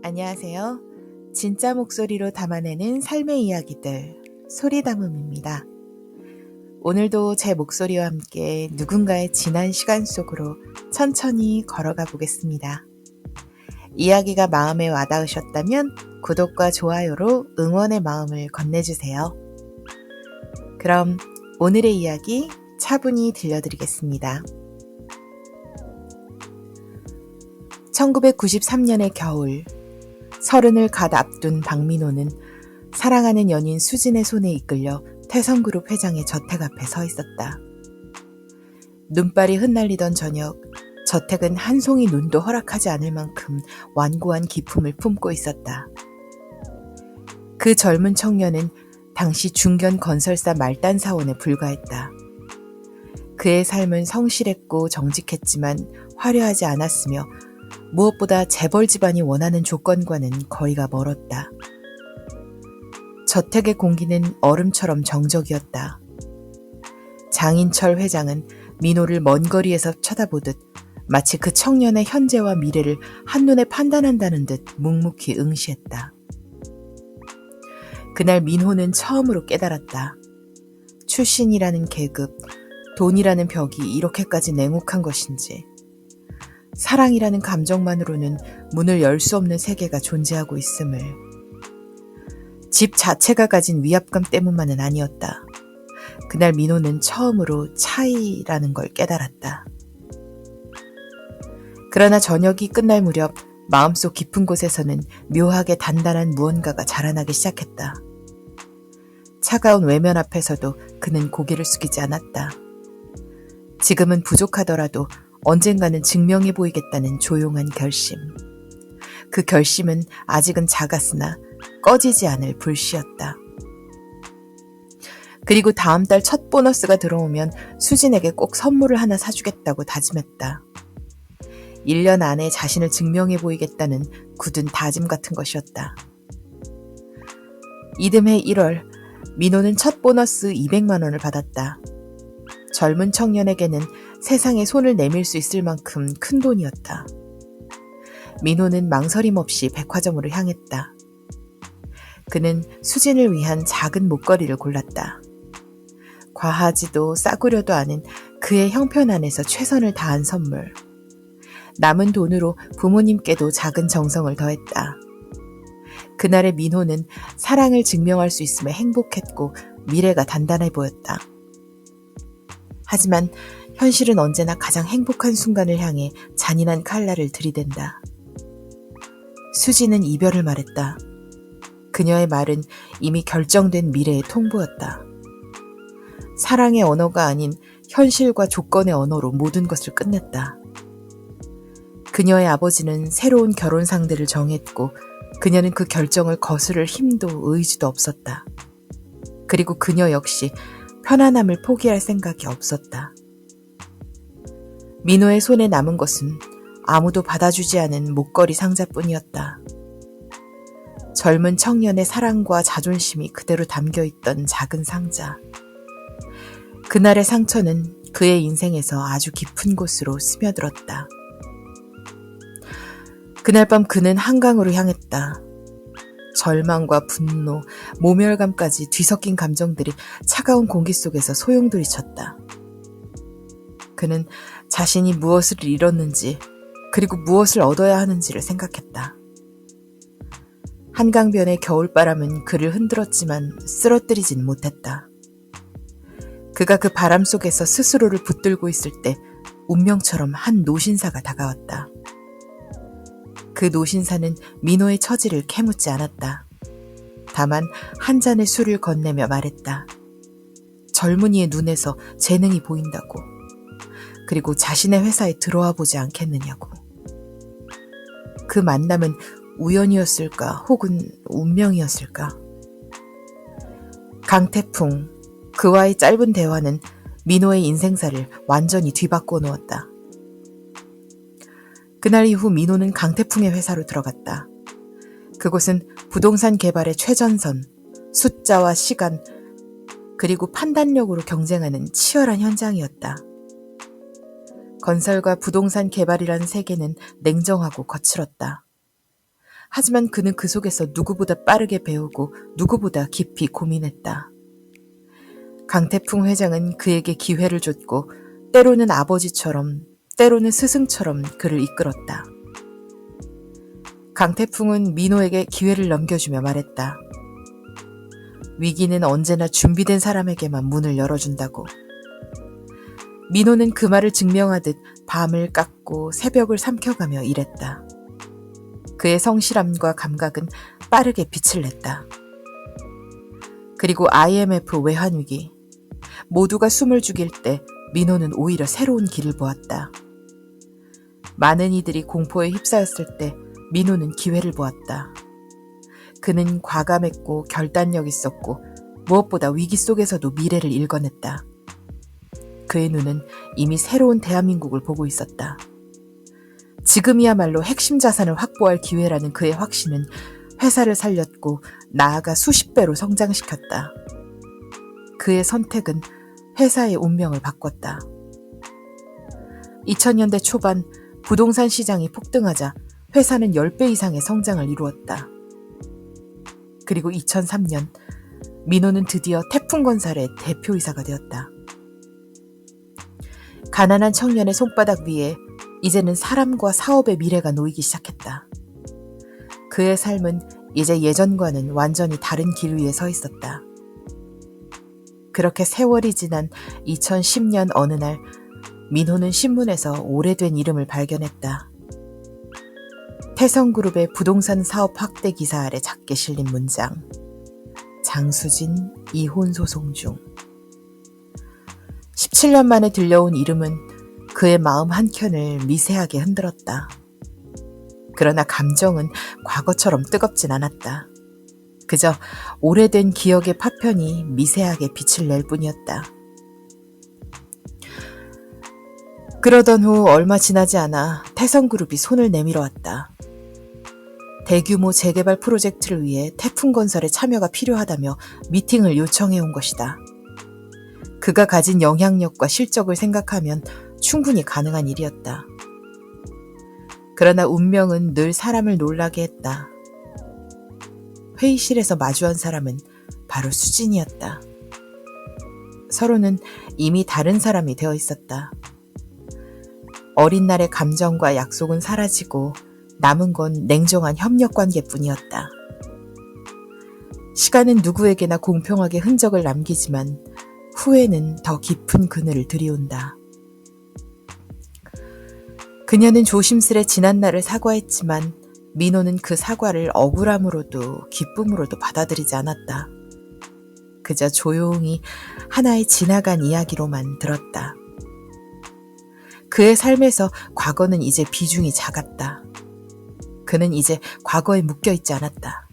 안녕하세요. 진짜 목소리로 담아내는 삶의 이야기들, 소리담음입니다. 오늘도 제 목소리와 함께 누군가의 지난 시간 속으로 천천히 걸어가 보겠습니다. 이야기가 마음에 와닿으셨다면 구독과 좋아요로 응원의 마음을 건네주세요. 그럼 오늘의 이야기 차분히 들려드리겠습니다. 1993년의 겨울, 30을 갓 앞둔 박민호는 사랑하는 연인 수진의 손에 이끌려 태성그룹 회장의 저택 앞에 서 있었다. 눈발이 흩날리던 저녁, 저택은 한 송이 눈도 허락하지 않을 만큼 완고한 기품을 품고 있었다. 그 젊은 청년은 당시 중견 건설사 말단 사원에 불과했다. 그의 삶은 성실했고 정직했지만 화려하지 않았으며 무엇보다 재벌 집안이 원하는 조건과는 거리가 멀었다. 저택의 공기는 얼음처럼 정적이었다. 장인철 회장은 민호를 먼 거리에서 쳐다보듯 마치 그 청년의 현재와 미래를 한눈에 판단한다는 듯 묵묵히 응시했다. 그날 민호는 처음으로 깨달았다. 출신이라는 계급, 돈이라는 벽이 이렇게까지 냉혹한 것인지, 사랑이라는 감정만으로는 문을 열 수 없는 세계가 존재하고 있음을. 집 자체가 가진 위압감 때문만은 아니었다. 그날 민호는 처음으로 차이라는 걸 깨달았다. 그러나 저녁이 끝날 무렵 마음속 깊은 곳에서는 묘하게 단단한 무언가가 자라나기 시작했다. 차가운 외면 앞에서도 그는 고개를 숙이지 않았다. 지금은 부족하더라도 언젠가는 증명해 보이겠다는 조용한 결심. 그 결심은 아직은 작았으나 꺼지지 않을 불씨였다. 그리고 다음 달 첫 보너스가 들어오면 수진에게 꼭 선물을 하나 사주겠다고 다짐했다. 1년 안에 자신을 증명해 보이겠다는 굳은 다짐 같은 것이었다. 이듬해 1월, 민호는 첫 보너스 200만 원을 받았다. 젊은 청년에게는 세상에 손을 내밀 수 있을 만큼 큰 돈이었다. 민호는 망설임 없이 백화점으로 향했다. 그는 수진을 위한 작은 목걸이를 골랐다. 과하지도 싸구려도 않은 그의 형편 안에서 최선을 다한 선물. 남은 돈으로 부모님께도 작은 정성을 더했다. 그날의 민호는 사랑을 증명할 수 있음에 행복했고 미래가 단단해 보였다. 하지만 현실은 언제나 가장 행복한 순간을 향해 잔인한 칼날을 들이댄다. 수지는 이별을 말했다. 그녀의 말은 이미 결정된 미래의 통보였다. 사랑의 언어가 아닌 현실과 조건의 언어로 모든 것을 끝냈다. 그녀의 아버지는 새로운 결혼 상대를 정했고 그녀는 그 결정을 거스를 힘도 의지도 없었다. 그리고 그녀 역시 편안함을 포기할 생각이 없었다. 민호의 손에 남은 것은 아무도 받아주지 않은 목걸이 상자뿐이었다. 젊은 청년의 사랑과 자존심이 그대로 담겨있던 작은 상자. 그날의 상처는 그의 인생에서 아주 깊은 곳으로 스며들었다. 그날 밤 그는 한강으로 향했다. 절망과 분노, 모멸감까지 뒤섞인 감정들이 차가운 공기 속에서 소용돌이쳤다. 그는 자신이 무엇을 잃었는지 그리고 무엇을 얻어야 하는지를 생각했다. 한강변의 겨울바람은 그를 흔들었지만 쓰러뜨리진 못했다. 그가 그 바람 속에서 스스로를 붙들고 있을 때 운명처럼 한 노신사가 다가왔다. 그 노신사는 민호의 처지를 캐묻지 않았다. 다만 한 잔의 술을 건네며 말했다. 젊은이의 눈에서 재능이 보인다고. 그리고 자신의 회사에 들어와 보지 않겠느냐고. 그 만남은 우연이었을까 혹은 운명이었을까? 강태풍, 그와의 짧은 대화는 민호의 인생사를 완전히 뒤바꿔 놓았다. 그날 이후 민호는 강태풍의 회사로 들어갔다. 그곳은 부동산 개발의 최전선, 숫자와 시간, 그리고 판단력으로 경쟁하는 치열한 현장이었다. 건설과 부동산 개발이라는 세계는 냉정하고 거칠었다. 하지만 그는 그 속에서 누구보다 빠르게 배우고 누구보다 깊이 고민했다. 강태풍 회장은 그에게 기회를 줬고 때로는 아버지처럼 때로는 스승처럼 그를 이끌었다. 강태풍은 민호에게 기회를 넘겨주며 말했다. 위기는 언제나 준비된 사람에게만 문을 열어준다고. 민호는 그 말을 증명하듯 밤을 깎고 새벽을 삼켜가며 일했다. 그의 성실함과 감각은 빠르게 빛을 냈다. 그리고 IMF 외환위기, 모두가 숨을 죽일 때 민호는 오히려 새로운 길을 보았다. 많은 이들이 공포에 휩싸였을 때 민호는 기회를 보았다. 그는 과감했고 결단력 있었고 무엇보다 위기 속에서도 미래를 읽어냈다. 그의 눈은 이미 새로운 대한민국을 보고 있었다. 지금이야말로 핵심 자산을 확보할 기회라는 그의 확신은 회사를 살렸고 나아가 수십 배로 성장시켰다. 그의 선택은 회사의 운명을 바꿨다. 2000년대 초반 부동산 시장이 폭등하자 회사는 10배 이상의 성장을 이루었다. 그리고 2003년 민호는 드디어 태풍건설의 대표이사가 되었다. 가난한 청년의 손바닥 위에 이제는 사람과 사업의 미래가 놓이기 시작했다. 그의 삶은 이제 예전과는 완전히 다른 길 위에 서 있었다. 그렇게 세월이 지난 2010년 어느 날 민호는 신문에서 오래된 이름을 발견했다. 태성그룹의 부동산 사업 확대 기사 아래 작게 실린 문장. 장수진 이혼 소송 중. 17년 만에 들려온 이름은 그의 마음 한켠을 미세하게 흔들었다. 그러나 감정은 과거처럼 뜨겁진 않았다. 그저 오래된 기억의 파편이 미세하게 빛을 낼 뿐이었다. 그러던 후 얼마 지나지 않아 태성그룹이 손을 내밀어 왔다. 대규모 재개발 프로젝트를 위해 태풍건설에 참여가 필요하다며 미팅을 요청해 온 것이다. 그가 가진 영향력과 실적을 생각하면 충분히 가능한 일이었다. 그러나 운명은 늘 사람을 놀라게 했다. 회의실에서 마주한 사람은 바로 수진이었다. 서로는 이미 다른 사람이 되어 있었다. 어린 날의 감정과 약속은 사라지고 남은 건 냉정한 협력 관계뿐이었다. 시간은 누구에게나 공평하게 흔적을 남기지만 후회는 더 깊은 그늘을 들이온다. 그녀는 조심스레 지난날을 사과했지만 민호는 그 사과를 억울함으로도 기쁨으로도 받아들이지 않았다. 그저 조용히 하나의 지나간 이야기로만 들었다. 그의 삶에서 과거는 이제 비중이 작았다. 그는 이제 과거에 묶여있지 않았다.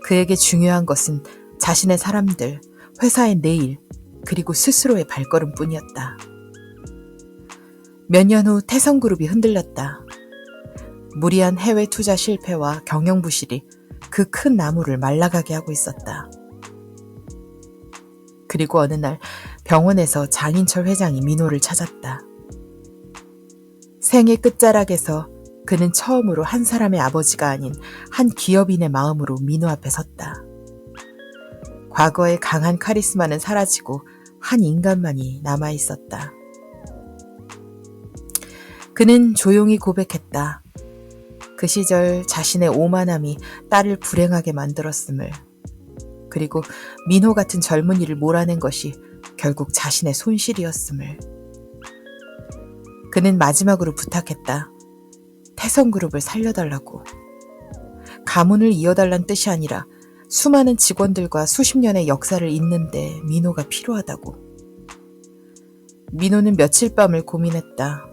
그에게 중요한 것은 자신의 사람들, 회사의 내일, 그리고 스스로의 발걸음뿐이었다. 몇 년 후 태성그룹이 흔들렸다. 무리한 해외 투자 실패와 경영 부실이 그 큰 나무를 말라가게 하고 있었다. 그리고 어느 날 병원에서 장인철 회장이 민호를 찾았다. 생의 끝자락에서 그는 처음으로 한 사람의 아버지가 아닌 한 기업인의 마음으로 민호 앞에 섰다. 과거의 강한 카리스마는 사라지고 한 인간만이 남아있었다. 그는 조용히 고백했다. 그 시절 자신의 오만함이 딸을 불행하게 만들었음을, 그리고 민호 같은 젊은이를 몰아낸 것이 결국 자신의 손실이었음을. 그는 마지막으로 부탁했다. 태성그룹을 살려달라고. 가문을 이어달란 뜻이 아니라 수많은 직원들과 수십 년의 역사를 잇는데 민호가 필요하다고. 민호는 며칠 밤을 고민했다.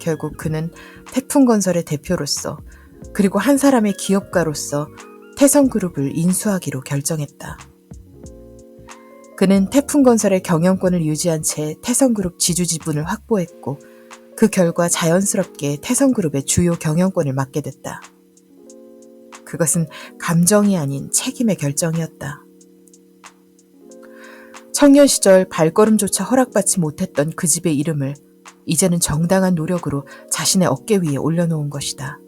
결국 그는 태풍건설의 대표로서 그리고 한 사람의 기업가로서 태성그룹을 인수하기로 결정했다. 그는 태풍건설의 경영권을 유지한 채 태성그룹 지주지분을 확보했고 그 결과 자연스럽게 태성그룹의 주요 경영권을 맡게 됐다. 그것은 감정이 아닌 책임의 결정이었다. 청년 시절 발걸음조차 허락받지 못했던 그 집의 이름을 이제는 정당한 노력으로 자신의 어깨 위에 올려놓은 것이다.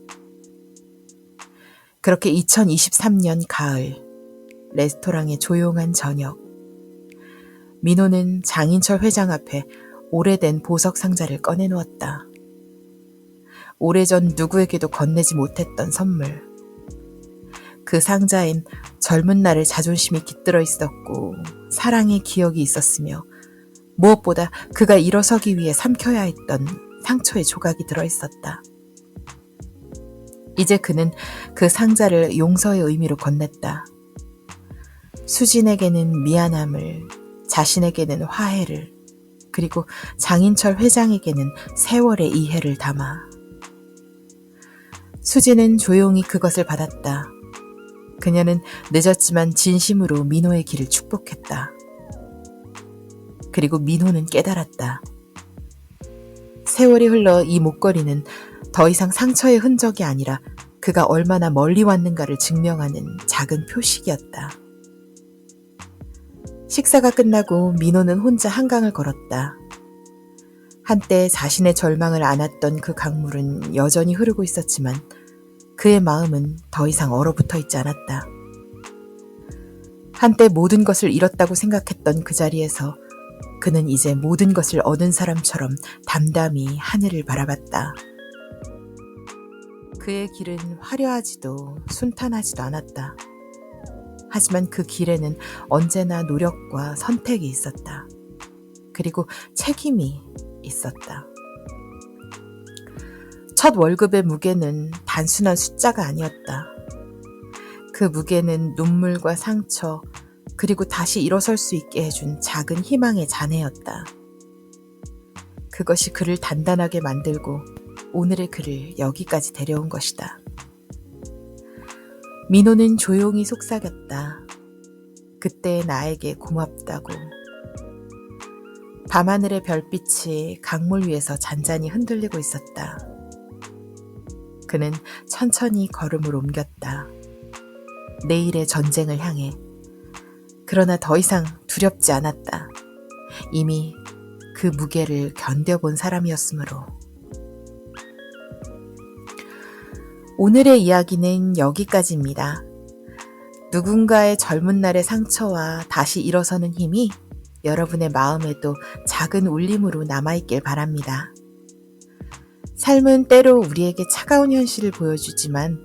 그렇게 2023년 가을, 레스토랑의 조용한 저녁. 민호는 장인철 회장 앞에 오래된 보석 상자를 꺼내놓았다. 오래전 누구에게도 건네지 못했던 선물. 그 상자엔 젊은 날의 자존심이 깃들어 있었고 사랑의 기억이 있었으며 무엇보다 그가 일어서기 위해 삼켜야 했던 상처의 조각이 들어있었다. 이제 그는 그 상자를 용서의 의미로 건넸다. 수진에게는 미안함을, 자신에게는 화해를, 그리고 장인철 회장에게는 세월의 이해를 담아. 수진은 조용히 그것을 받았다. 그녀는 늦었지만 진심으로 민호의 길을 축복했다. 그리고 민호는 깨달았다. 세월이 흘러 이 목걸이는 더 이상 상처의 흔적이 아니라 그가 얼마나 멀리 왔는가를 증명하는 작은 표식이었다. 식사가 끝나고 민호는 혼자 한강을 걸었다. 한때 자신의 절망을 안았던 그 강물은 여전히 흐르고 있었지만 그의 마음은 더 이상 얼어붙어 있지 않았다. 한때 모든 것을 잃었다고 생각했던 그 자리에서 그는 이제 모든 것을 얻은 사람처럼 담담히 하늘을 바라봤다. 그의 길은 화려하지도 순탄하지도 않았다. 하지만 그 길에는 언제나 노력과 선택이 있었다. 그리고 책임이 있었다. 첫 월급의 무게는 단순한 숫자가 아니었다. 그 무게는 눈물과 상처, 그리고 다시 일어설 수 있게 해준 작은 희망의 잔해였다. 그것이 그를 단단하게 만들고 오늘의 그를 여기까지 데려온 것이다. 민호는 조용히 속삭였다. 그때의 나에게 고맙다고. 밤하늘의 별빛이 강물 위에서 잔잔히 흔들리고 있었다. 그는 천천히 걸음을 옮겼다. 내일의 전쟁을 향해. 그러나 더 이상 두렵지 않았다. 이미 그 무게를 견뎌본 사람이었으므로. 오늘의 이야기는 여기까지입니다. 누군가의 젊은 날의 상처와 다시 일어서는 힘이 여러분의 마음에도 작은 울림으로 남아있길 바랍니다. 삶은 때로 우리에게 차가운 현실을 보여주지만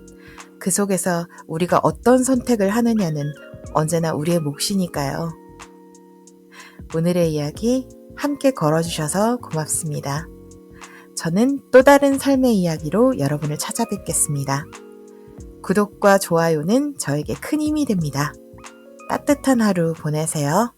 그 속에서 우리가 어떤 선택을 하느냐는 언제나 우리의 몫이니까요. 오늘의 이야기 함께 걸어주셔서 고맙습니다. 저는 또 다른 삶의 이야기로 여러분을 찾아뵙겠습니다. 구독과 좋아요는 저에게 큰 힘이 됩니다. 따뜻한 하루 보내세요.